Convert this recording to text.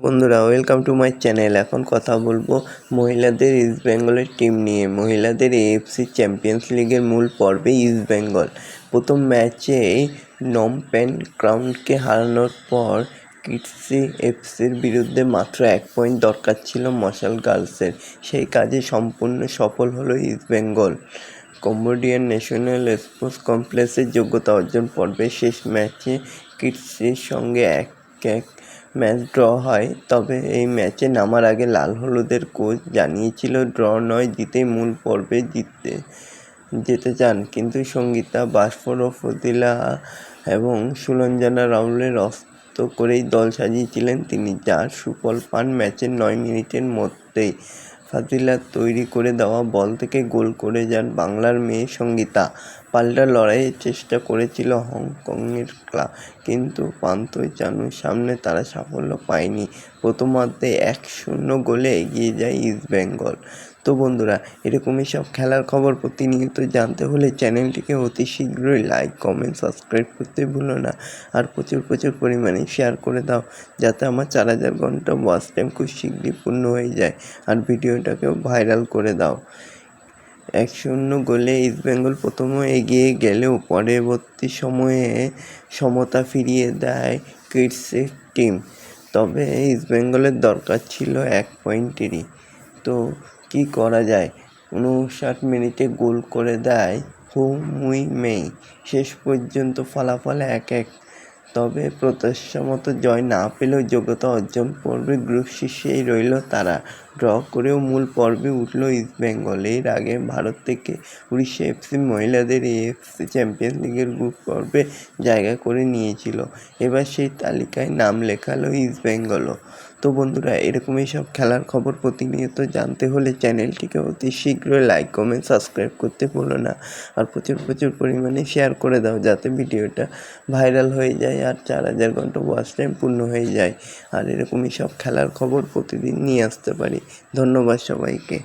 বন্ধুরা, welcome to my channel. এখন কথা বলবো মহিলাদের ইস্ট বেঙ্গলের টিম নিয়ে। মহিলাদের এএফসি চ্যাম্পিয়ন্স লিগের মূল পর্বে ইস্ট বেঙ্গল প্রথম ম্যাচে নমপেন ক্রাউনকে হারানোর পর কিটসি এফসির বিরুদ্ধে মাত্র 1 পয়েন্ট দরকার ছিল মশাল গার্লসের। সেই কাজে সম্পূর্ণ সফল হলো east Bengal. Cambodian national sports কমপ্লেক্সের যোগ্যতা অর্জন পর্বে শেষ ম্যাচে কিটসির সঙ্গে 1-1 ম্যাচ ড্র হয়। তবে এই ম্যাচে নামার আগে লাল হলুদের কোচ জানিয়েছিল ড্র নয়, জিতেই মূল পর্বে যেতে চান। কিন্তু সঙ্গীতা বাসফোর, ফজিলা এবং সুলঞ্জনা রাউলের অস্ত করেই দল সাজিয়েছিলেন তিনি, যার সুফল পান ম্যাচের 9 মিনিটের মধ্যেই। ফাজিলা তৈরি করে দেওয়া বল থেকে গোল করে যান বাংলার মেয়ে সঙ্গীতা। পাল্টা লড়াইয়ের চেষ্টা করেছিল হংকংয়ের ক্লাব, কিন্তু পান্থই চানুর সামনে তারা সাফল্য পায়নি। প্রথমার্ধে 1-0 গোলে এগিয়ে যায় ইস্ট বেঙ্গল। তো বন্ধুরা, এরকমই সব খেলার খবর প্রতিনিয়ত জানতে হলে চ্যানেলটিকে অতি শীঘ্রই লাইক, কমেন্ট, সাবস্ক্রাইব করতে ভুলো না। আর প্রচুর পরিমাণে শেয়ার করে দাও, যাতে আমার 4000 ঘন্টা ওয়াচ টাইম খুব শীঘ্রই পূর্ণ হয়ে যায়। আর ভিডিওটাকেও ভাইরাল করে দাও। 1-0 গোলে ইস্টবেঙ্গল প্রথমে এগিয়ে গেলেও পরবর্তী সময়ে সমতা ফিরিয়ে দেয় কিডসের টিম। তবে ইস্টবেঙ্গলের দরকার ছিল 1 পয়েন্টেরই। তো কী করা যায়, 59 মিনিটে গোল করে দেয় হো মুই মেই। শেষ পর্যন্ত ফলাফল 1-1। তবে প্রত্যাশা মতো জয় না পেলেও যোগ্যতা অর্জন পর্বে গ্রুপ শীর্ষেই রইল তারা। ড্র করেও মূল পর্বে উঠল ইস্টবেঙ্গল। এর আগে ভারত থেকে উড়িষ্যা এফসি মহিলাদের এএফসি চ্যাম্পিয়ন্স লিগের গ্রুপ পর্বে জায়গা করে নিয়েছিল। এবার সেই তালিকায় নাম লেখালো ইস্টবেঙ্গলও। তো বন্ধুরা, এরকমই সব খেলার খবর প্রতিনিয়ত জানতে হলে চ্যানেলটিকে অতি শীঘ্রই লাইক, কমেন্ট, সাবস্ক্রাইব করতে ভুলো না। আর প্রচুর পরিমাণে শেয়ার করে দাও, যাতে ভিডিওটা ভাইরাল হয়ে যায় আর 4000 ঘন্টা ওয়াচ টাইম পূর্ণ হয়ে যায়। আর এরকমই সব খেলার খবর প্রতিদিন নিয়ে আসতে পারি। ধন্যবাদ সবাইকে।